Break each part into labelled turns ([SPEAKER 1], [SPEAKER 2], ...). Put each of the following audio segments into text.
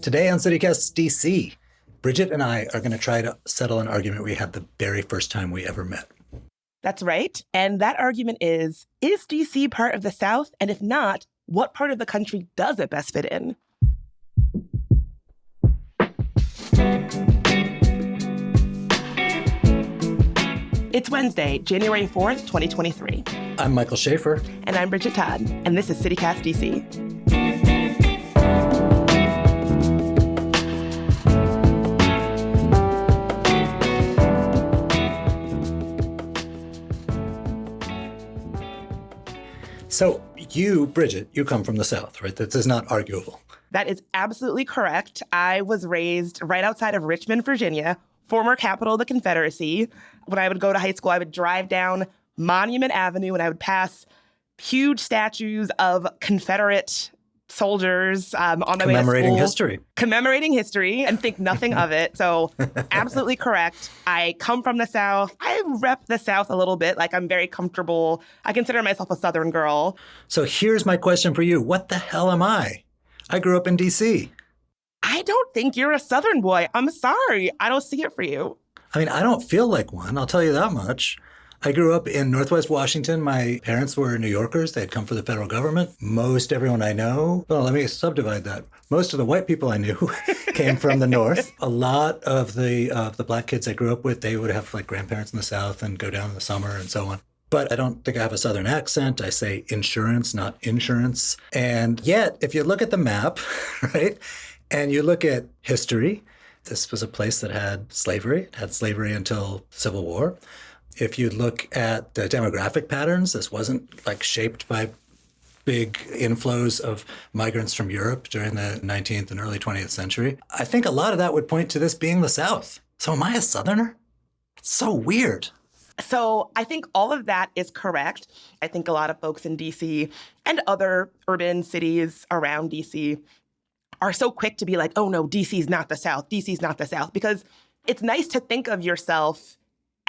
[SPEAKER 1] Today on CityCast DC, Bridget and I are going to try to settle an argument we had the very first time we ever met.
[SPEAKER 2] That's right. And that argument is DC part of the South? And if not, what part of the country does it best fit in? It's Wednesday, January 4th, 2023.
[SPEAKER 1] I'm Michael Schaefer.
[SPEAKER 2] And I'm Bridget Todd. And this is CityCast DC.
[SPEAKER 1] So you, Bridget, you come from the South, right? This is not arguable.
[SPEAKER 2] That is absolutely correct. I was raised right outside of Richmond, Virginia, former capital of the Confederacy. When I would go to high school, I would drive down Monument Avenue and I would pass huge statues of Confederate soldiers on my way to school. Commemorating history and think nothing of it. So absolutely correct. I come from the South. I rep the South a little bit. Like, I'm very comfortable. I consider myself a Southern girl.
[SPEAKER 1] So here's my question for you. What the hell am I? I grew up in D.C.
[SPEAKER 2] I don't think you're a Southern boy. I'm sorry. I don't see it for you.
[SPEAKER 1] I mean, I don't feel like one. I'll tell you that much. I grew up in Northwest Washington. My parents were New Yorkers. They had come for the federal government. Most everyone I know, well, let me subdivide that. Most of the white people I knew came from the North. A lot of the black kids I grew up with, they would have like grandparents in the South and go down in the summer and so on. But I don't think I have a Southern accent. I say insurance, not insurance. And yet, if you look at the map, right, and you look at history, this was a place that had slavery. It had slavery until Civil War. If you look at the demographic patterns, this wasn't like shaped by big inflows of migrants from Europe during the 19th and early 20th century. I think a lot of that would point to this being the South. So am I a Southerner? It's so weird.
[SPEAKER 2] So I think all of that is correct. I think a lot of folks in DC and other urban cities around DC are so quick to be like, oh no, DC's not the South. DC's not the South. Because it's nice to think of yourself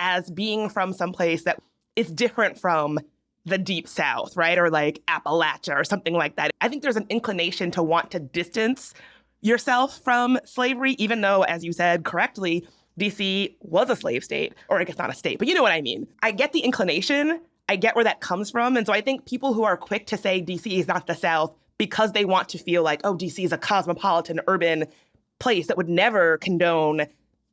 [SPEAKER 2] as being from some place that is different from the Deep South, right? Or like Appalachia or something like that. I think there's an inclination to want to distance yourself from slavery, even though, as you said correctly, DC was a slave state, or I guess not a state, but you know what I mean. I get the inclination. I get where that comes from. And so I think people who are quick to say DC is not the South because they want to feel like, oh, DC is a cosmopolitan urban place that would never condone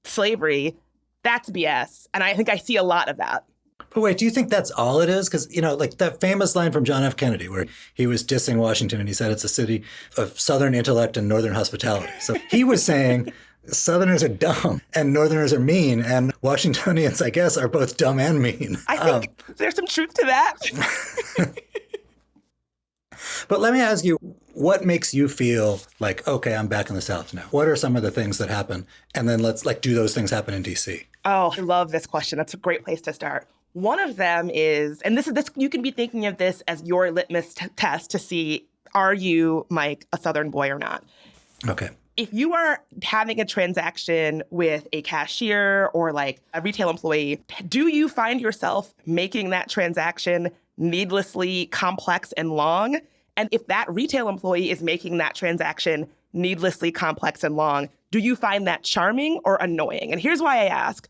[SPEAKER 2] slavery, that's BS. And I think I see a lot of that.
[SPEAKER 1] But wait, do you think that's all it is? Because, you know, like that famous line from John F. Kennedy where he was dissing Washington and he said it's a city of Southern intellect and Northern hospitality. So he was saying Southerners are dumb and Northerners are mean, and Washingtonians, I guess, are both dumb and mean.
[SPEAKER 2] I think there's some truth to that.
[SPEAKER 1] But let me ask you, what makes you feel like, okay, I'm back in the South now? What are some of the things that happen? And then let's do those things happen in DC.
[SPEAKER 2] Oh, I love this question. That's a great place to start. One of them is, and this you can be thinking of this as your litmus test to see, are you, Mike, a Southern boy or not?
[SPEAKER 1] Okay.
[SPEAKER 2] If you are having a transaction with a cashier or like a retail employee, do you find yourself making that transaction needlessly complex and long? And if that retail employee is making that transaction needlessly complex and long, do you find that charming or annoying? And here's why I ask.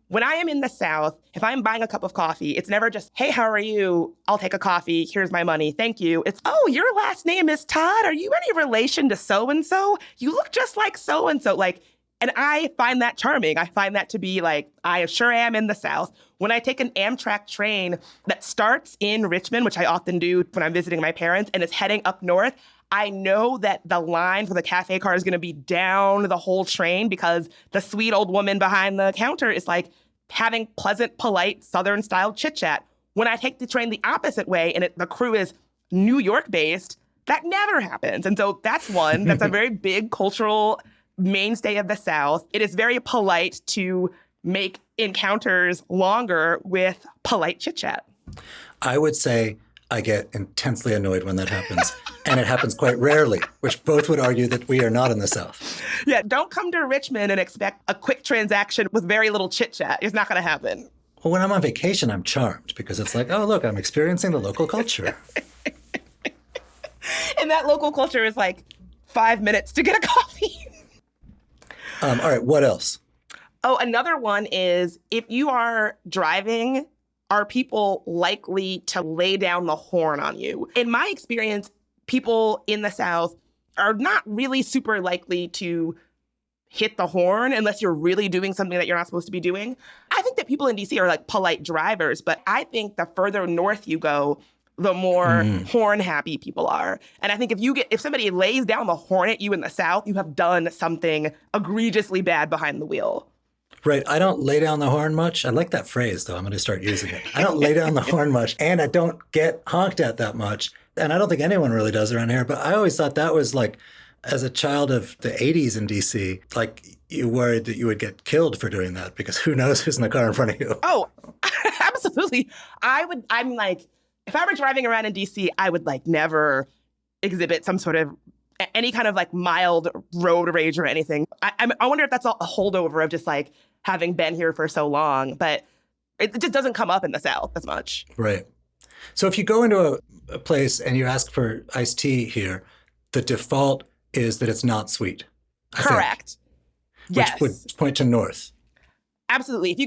[SPEAKER 2] When I am in the South, if I'm buying a cup of coffee, it's never just, hey, how are you? I'll take a coffee. Here's my money. Thank you. It's, oh, your last name is Todd. Are you any relation to so-and-so? You look just like so-and-so. Like, and I find that charming. I find that to be like, I sure am in the South. When I take an Amtrak train that starts in Richmond, which I often do when I'm visiting my parents, and is heading up north, I know that the line for the cafe car is going to be down the whole train because the sweet old woman behind the counter is like having pleasant, polite, Southern-style chit-chat. When I take the train the opposite way and the crew is New York-based, that never happens. And so that's one. That's a very big cultural mainstay of the South. It is very polite to make encounters longer with polite chit-chat.
[SPEAKER 1] I would say I get intensely annoyed when that happens. And it happens quite rarely, which both would argue that we are not in the South.
[SPEAKER 2] Yeah, don't come to Richmond and expect a quick transaction with very little chit-chat. It's not going to happen.
[SPEAKER 1] Well, when I'm on vacation, I'm charmed because it's like, oh, look, I'm experiencing the local culture.
[SPEAKER 2] And that local culture is like 5 minutes to get a coffee.
[SPEAKER 1] All right, what else?
[SPEAKER 2] Oh, another one is if you are driving, are people likely to lay down the horn on you? In my experience, people in the South are not really super likely to hit the horn unless you're really doing something that you're not supposed to be doing. I think that people in DC are like polite drivers, but I think the further north you go, the more horn happy people are. And I think if somebody lays down the horn at you in the South, you have done something egregiously bad behind the wheel.
[SPEAKER 1] Right. I don't lay down the horn much. I like that phrase, though. I'm going to start using it. I don't lay down the horn much, and I don't get honked at that much. And I don't think anyone really does around here. But I always thought that was like, as a child of the 80s in DC, like you worried that you would get killed for doing that because who knows who's in the car in front of you.
[SPEAKER 2] Oh, absolutely. I'm like, if I were driving around in DC, I would like never exhibit some sort of any kind of like mild road rage or anything. I wonder if that's a holdover of just like having been here for so long, but it just doesn't come up in the South as much.
[SPEAKER 1] Right. So if you go into a place and you ask for iced tea here, the default is that it's not sweet.
[SPEAKER 2] Correct. Yes.
[SPEAKER 1] Which would point to north.
[SPEAKER 2] Absolutely. If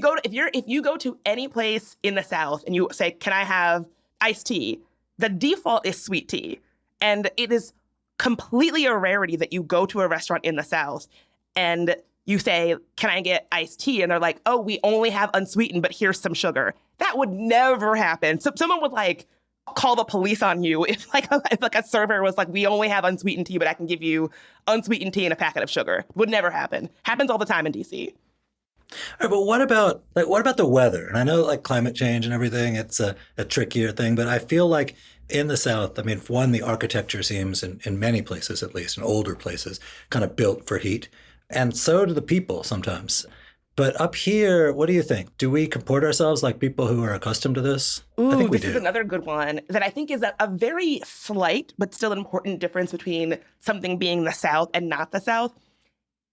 [SPEAKER 2] you go to any place in the South and you say, "Can I have iced tea?" the default is sweet tea. And it is completely a rarity that you go to a restaurant in the South and you say, "Can I get iced tea?" And they're like, "Oh, we only have unsweetened, but here's some sugar." That would never happen. So someone would like call the police on you if a server was like, "We only have unsweetened tea, but I can give you unsweetened tea and a packet of sugar." Would never happen. Happens all the time in DC.
[SPEAKER 1] All right, but what about the weather? And I know like climate change and everything, it's a trickier thing, but I feel like in the South, I mean, for one, the architecture seems in many places, at least in older places, kind of built for heat. And so do the people sometimes. But up here, what do you think? Do we comport ourselves like people who are accustomed to this?
[SPEAKER 2] Ooh,
[SPEAKER 1] I think we
[SPEAKER 2] this
[SPEAKER 1] do.
[SPEAKER 2] is another good one that I think is a very slight but still important difference between something being the South and not the South.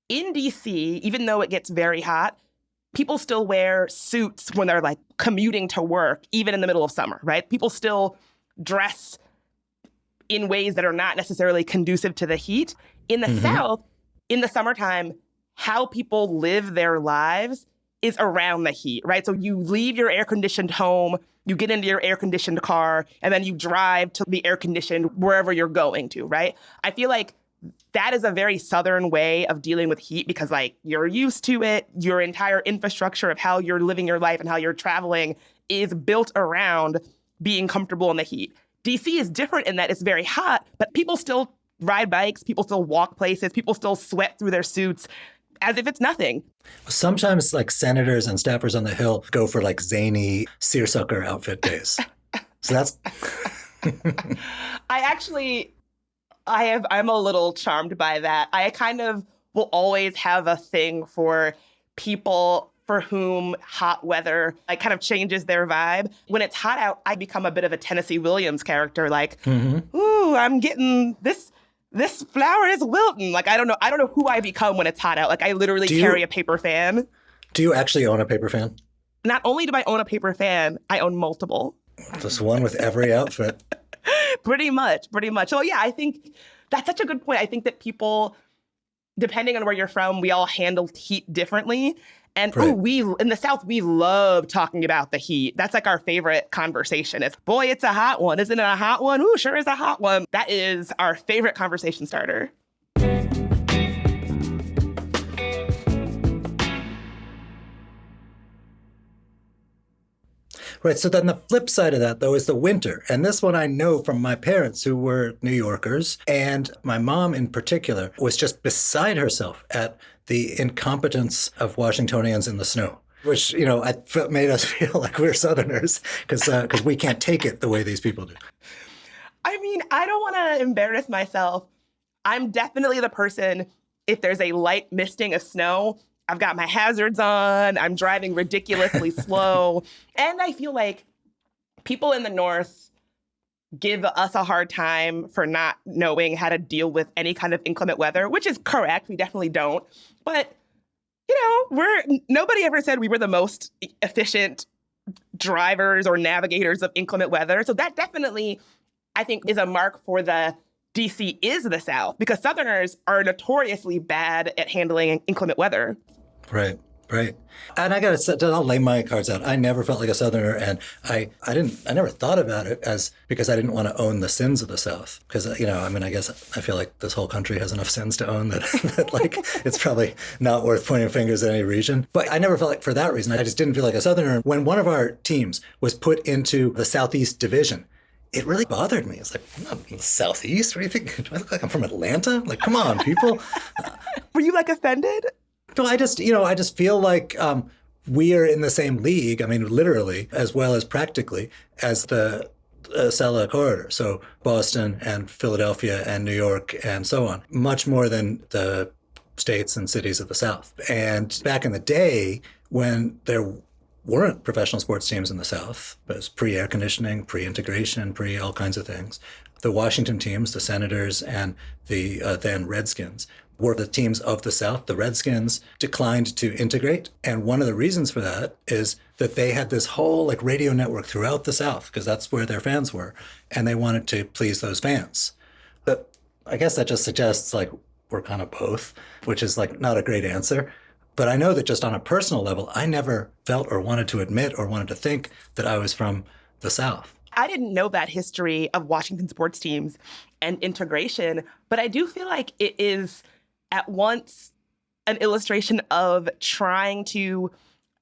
[SPEAKER 2] In DC, even though it gets very hot, people still wear suits when they're like commuting to work, even in the middle of summer, right? People still dress in ways that are not necessarily conducive to the heat. In the South, in the summertime, how people live their lives is around the heat, right? So you leave your air-conditioned home, you get into your air-conditioned car, and then you drive to the air-conditioned wherever you're going to, right? I feel like that is a very Southern way of dealing with heat because, like, you're used to it. Your entire infrastructure of how you're living your life and how you're traveling is built around being comfortable in the heat. DC is different in that it's very hot, but people still ride bikes, people still walk places, people still sweat through their suits as if it's nothing.
[SPEAKER 1] Sometimes like senators and staffers on the Hill go for like zany seersucker outfit days. So that's...
[SPEAKER 2] I'm a little charmed by that. I kind of will always have a thing for people for whom hot weather like kind of changes their vibe. When it's hot out, I become a bit of a Tennessee Williams character, like, ooh, I'm getting this flower is wilting. Like, I don't know who I become when it's hot out. Like, I literally carry a paper fan.
[SPEAKER 1] Do you actually own a paper fan?
[SPEAKER 2] Not only do I own a paper fan, I own multiple.
[SPEAKER 1] Just one with every outfit.
[SPEAKER 2] Pretty much. So yeah, I think that's such a good point. I think that people, depending on where you're from, we all handle heat differently. And
[SPEAKER 1] right.
[SPEAKER 2] In the South, we love talking about the heat. That's like our favorite conversation. It's, boy, it's a hot one. Isn't it a hot one? Ooh, sure is a hot one. That is our favorite conversation starter.
[SPEAKER 1] Right. So then the flip side of that, though, is the winter. And this one I know from my parents who were New Yorkers. And my mom in particular was just beside herself at the incompetence of Washingtonians in the snow, which, made us feel like we're Southerners because we can't take it the way these people do.
[SPEAKER 2] I mean, I don't want to embarrass myself. I'm definitely the person, if there's a light misting of snow, I've got my hazards on, I'm driving ridiculously slow. And I feel like people in the North give us a hard time for not knowing how to deal with any kind of inclement weather, which is correct. We definitely don't. But, nobody ever said we were the most efficient drivers or navigators of inclement weather. So that definitely, I think, is a mark for the DC is the South, because Southerners are notoriously bad at handling inclement weather.
[SPEAKER 1] Right. Right. And I got to say, I'll lay my cards out. I never felt like a Southerner, and I never thought about it as because I didn't want to own the sins of the South. Because, I guess I feel like this whole country has enough sins to own that like, it's probably not worth pointing fingers at any region. But I never felt like for that reason. I just didn't feel like a Southerner. When one of our teams was put into the Southeast Division, it really bothered me. It's like, I'm not in the Southeast. What do you think? Do I look like I'm from Atlanta? Like, come on, people.
[SPEAKER 2] Were you like offended?
[SPEAKER 1] No, I just feel like we are in the same league, I mean, literally, as well as practically, as the Acela corridor. So Boston and Philadelphia and New York and so on, much more than the states and cities of the South. And back in the day, when there weren't professional sports teams in the South, it was pre-air conditioning, pre-integration, pre-all kinds of things, the Washington teams, the Senators and the then Redskins, were the teams of the South. The Redskins declined to integrate. And one of the reasons for that is that they had this whole like radio network throughout the South, because that's where their fans were. And they wanted to please those fans. But I guess that just suggests like we're kind of both, which is like not a great answer. But I know that just on a personal level, I never felt or wanted to admit or wanted to think that I was from the South.
[SPEAKER 2] I didn't know that history of Washington sports teams and integration, but I do feel like it is at once an illustration of trying to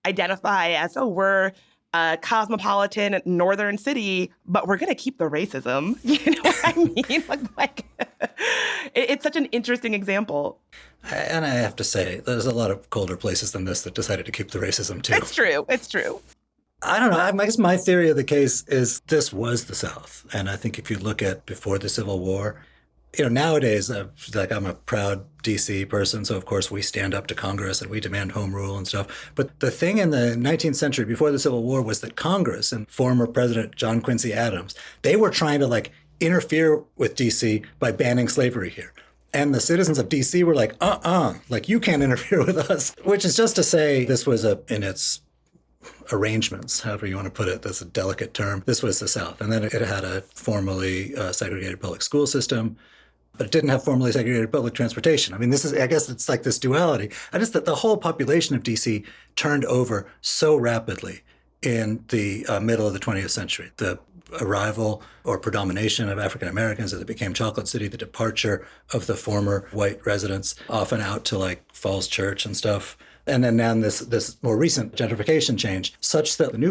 [SPEAKER 2] identify as, we're a cosmopolitan northern city, but we're going to keep the racism. You know what I mean? like it's such an interesting example.
[SPEAKER 1] And I have to say, there's a lot of colder places than this that decided to keep the racism too.
[SPEAKER 2] It's true. It's true.
[SPEAKER 1] I don't know. I guess my theory of the case is this was the South. And I think if you look at before the Civil War, nowadays, I'm a proud DC person. So, of course, we stand up to Congress and we demand home rule and stuff. But the thing in the 19th century before the Civil War was that Congress and former President John Quincy Adams, they were trying to like interfere with DC by banning slavery here. And the citizens of DC were like, like you can't interfere with us, which is just to say this was in its arrangements, however you want to put it, that's a delicate term. This was the South. And then it had a formally segregated public school system, but it didn't have formally segregated public transportation. I mean, I guess it's like this duality. I just that the whole population of DC turned over so rapidly in the middle of the 20th century. The arrival or predomination of African Americans as it became Chocolate City, the departure of the former white residents, often out to like Falls Church and stuff. And then now this more recent gentrification change, such that the new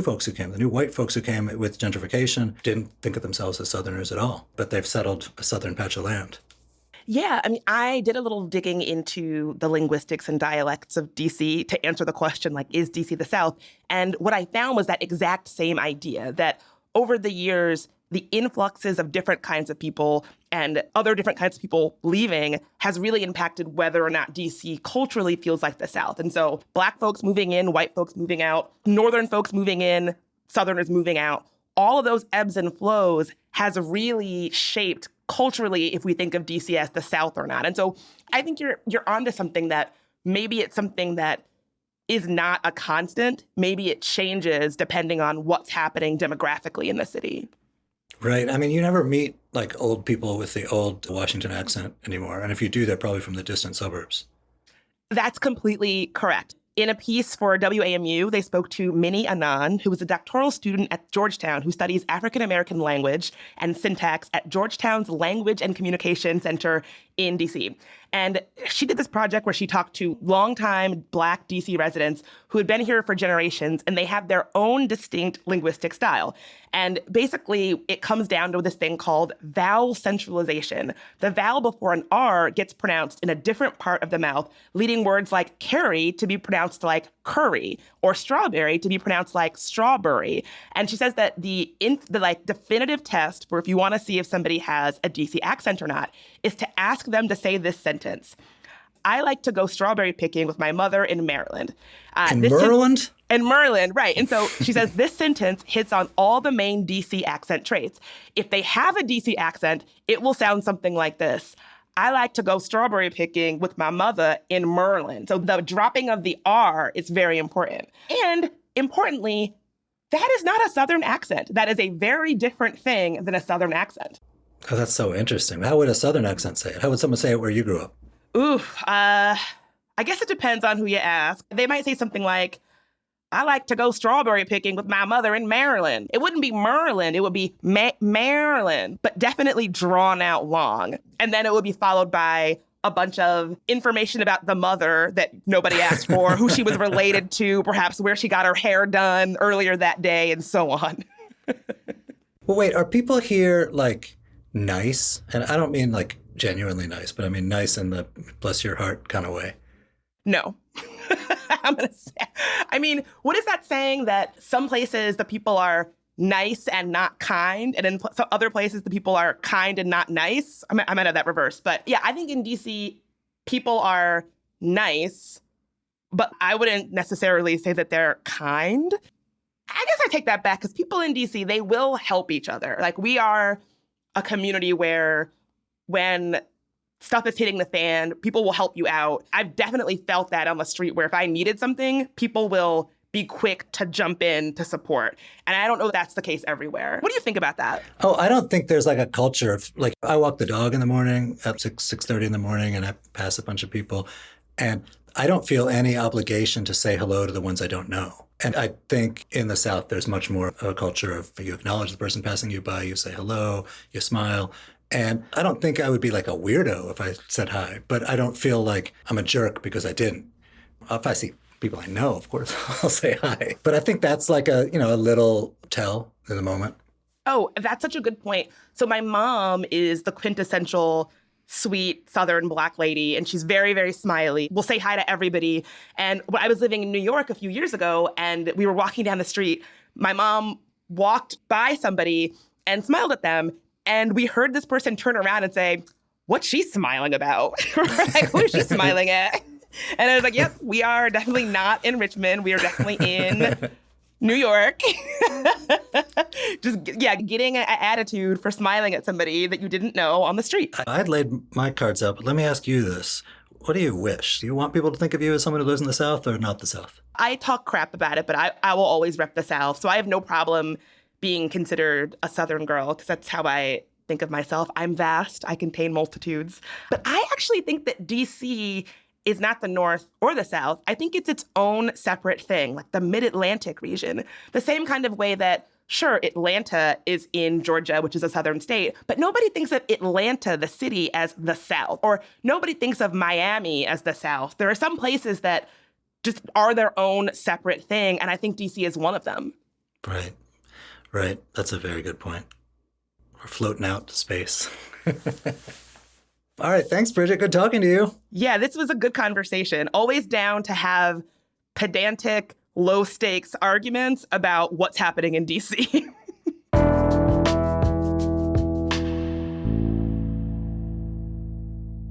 [SPEAKER 1] white folks who came with gentrification didn't think of themselves as Southerners at all, but they've settled a southern patch of land.
[SPEAKER 2] Yeah, I mean, I did a little digging into the linguistics and dialects of DC to answer the question, like, is DC the South? And what I found was that exact same idea, that over the years, the influxes of different kinds of people and other different kinds of people leaving has really impacted whether or not DC culturally feels like the South. And so Black folks moving in, white folks moving out, Northern folks moving in, Southerners moving out, all of those ebbs and flows has really shaped culturally if we think of DC as the South or not. And so I think you're onto something, that maybe it's something that is not a constant. Maybe it changes depending on what's happening demographically in the city.
[SPEAKER 1] Right. I mean, you never meet like old people with the old Washington accent anymore. And if you do, they're probably from the distant suburbs.
[SPEAKER 2] That's completely correct. In a piece for WAMU, they spoke to Minnie Anand, who was a doctoral student at Georgetown who studies African-American language and syntax at Georgetown's Language and Communication Center in DC. And she did this project where she talked to longtime Black DC residents who had been here for generations, and they have their own distinct linguistic style. And basically, it comes down to this thing called vowel centralization. The vowel before an R gets pronounced in a different part of the mouth, leading words like carry to be pronounced like curry, or strawberry to be pronounced like strawberry. And she says that the definitive test for if you want to see if somebody has a DC accent or not is to ask them to say this sentence. I like to go strawberry picking with my mother in Maryland.
[SPEAKER 1] In Maryland?
[SPEAKER 2] In Maryland, right. And so she says this sentence hits on all the main DC accent traits. If they have a DC accent, it will sound something like this. I like to go strawberry picking with my mother in Maryland. So the dropping of the R is very important. And importantly, that is not a Southern accent. That is a very different thing than a Southern accent.
[SPEAKER 1] Oh, that's so interesting. How would a Southern accent say it? How would someone say it where you grew up?
[SPEAKER 2] Ooh, I guess it depends on who you ask. They might say something like, I like to go strawberry picking with my mother in Maryland. It wouldn't be Maryland, it would be Maryland, but definitely drawn out long. And then it would be followed by a bunch of information about the mother that nobody asked for, who she was related to, perhaps where she got her hair done earlier that day, and so on.
[SPEAKER 1] Well, wait, are people here like nice? And I don't mean like genuinely nice, but I mean nice in the bless your heart kind of way.
[SPEAKER 2] No. I'm going to say, I mean, what is that saying that some places the people are nice and not kind, and in some other places the people are kind and not nice? I might have that reversed. But yeah, I think in DC, people are nice, but I wouldn't necessarily say that they're kind. I guess I take that back because people in DC, they will help each other. Like, we are a community where when stuff is hitting the fan, people will help you out. I've definitely felt that on the street where if I needed something, people will be quick to jump in to support. And I don't know if that's the case everywhere. What do you think about that?
[SPEAKER 1] Oh, I don't think there's like a culture of like, I walk the dog in the morning at 6:30 in the morning, and I pass a bunch of people, and I don't feel any obligation to say hello to the ones I don't know. And I think in the South, there's much more of a culture of you acknowledge the person passing you by, you say hello, you smile. And I don't think I would be like a weirdo if I said hi, but I don't feel like I'm a jerk because I didn't. If I see people I know, of course, I'll say hi. But I think that's like a little tell in the moment.
[SPEAKER 2] Oh, that's such a good point. So my mom is the quintessential sweet Southern Black lady, and she's very, very smiley. We'll say hi to everybody. And when I was living in New York a few years ago, and we were walking down the street, my mom walked by somebody and smiled at them. And we heard this person turn around and say, what's she smiling about? Like, who is she smiling at? And I was like, yep, we are definitely not in Richmond. We are definitely in New York. Just, yeah, getting an attitude for smiling at somebody that you didn't know on the street.
[SPEAKER 1] I'd laid my cards out, but let me ask you this. What do you wish? Do you want people to think of you as someone who lives in the South or not the South?
[SPEAKER 2] I talk crap about it, but I will always rep the South. So I have no problem being considered a Southern girl, because that's how I think of myself. I'm vast. I contain multitudes. But I actually think that DC is not the North or the South. I think it's its own separate thing, like the Mid-Atlantic region. The same kind of way that, sure, Atlanta is in Georgia, which is a Southern state, but nobody thinks of Atlanta, the city, as the South, or nobody thinks of Miami as the South. There are some places that just are their own separate thing, and I think DC is one of them.
[SPEAKER 1] Right. Right. That's a very good point. We're floating out to space. All right. Thanks, Bridget. Good talking to you.
[SPEAKER 2] Yeah, this was a good conversation. Always down to have pedantic, low-stakes arguments about what's happening in D.C.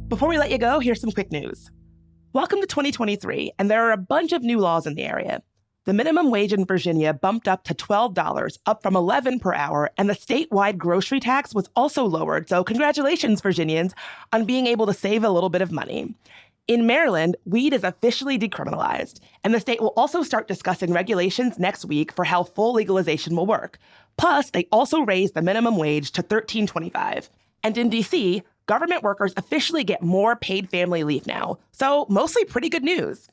[SPEAKER 2] Before we let you go, here's some quick news. Welcome to 2023, and there are a bunch of new laws in the area. The minimum wage in Virginia bumped up to $12, up from $11 per hour, and the statewide grocery tax was also lowered, so congratulations, Virginians, on being able to save a little bit of money. In Maryland, weed is officially decriminalized, and the state will also start discussing regulations next week for how full legalization will work. Plus, they also raised the minimum wage to $13.25. And in D.C., government workers officially get more paid family leave now, so mostly pretty good news.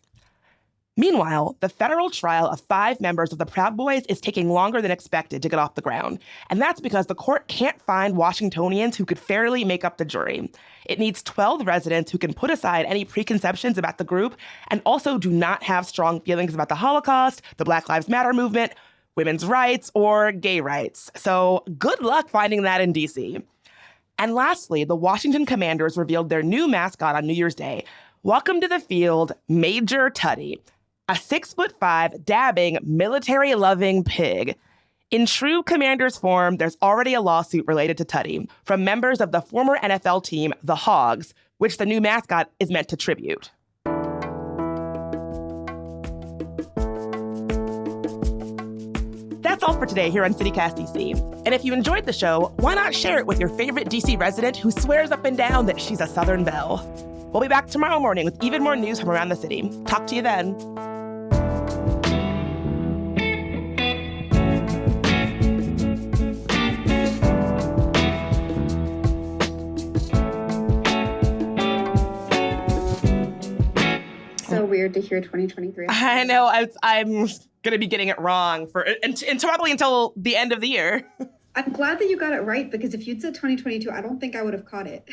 [SPEAKER 2] Meanwhile, the federal trial of 5 members of the Proud Boys is taking longer than expected to get off the ground. And that's because the court can't find Washingtonians who could fairly make up the jury. It needs 12 residents who can put aside any preconceptions about the group and also do not have strong feelings about the Holocaust, the Black Lives Matter movement, women's rights, or gay rights. So good luck finding that in D.C. And lastly, the Washington Commanders revealed their new mascot on New Year's Day. Welcome to the field, Major Tutty, a 6'5", dabbing, military-loving pig. In true Commanders form, there's already a lawsuit related to Tutty from members of the former NFL team, the Hogs, which the new mascot is meant to tribute. That's all for today here on CityCast DC. And if you enjoyed the show, why not share it with your favorite DC resident who swears up and down that she's a Southern belle? We'll be back tomorrow morning with even more news from around the city. Talk to you then.
[SPEAKER 3] so weird to hear 2023.
[SPEAKER 2] I know. I'm going to be getting it wrong and probably until the end of the year.
[SPEAKER 3] I'm glad that you got it right, because if you'd said 2022, I don't think I would have caught it.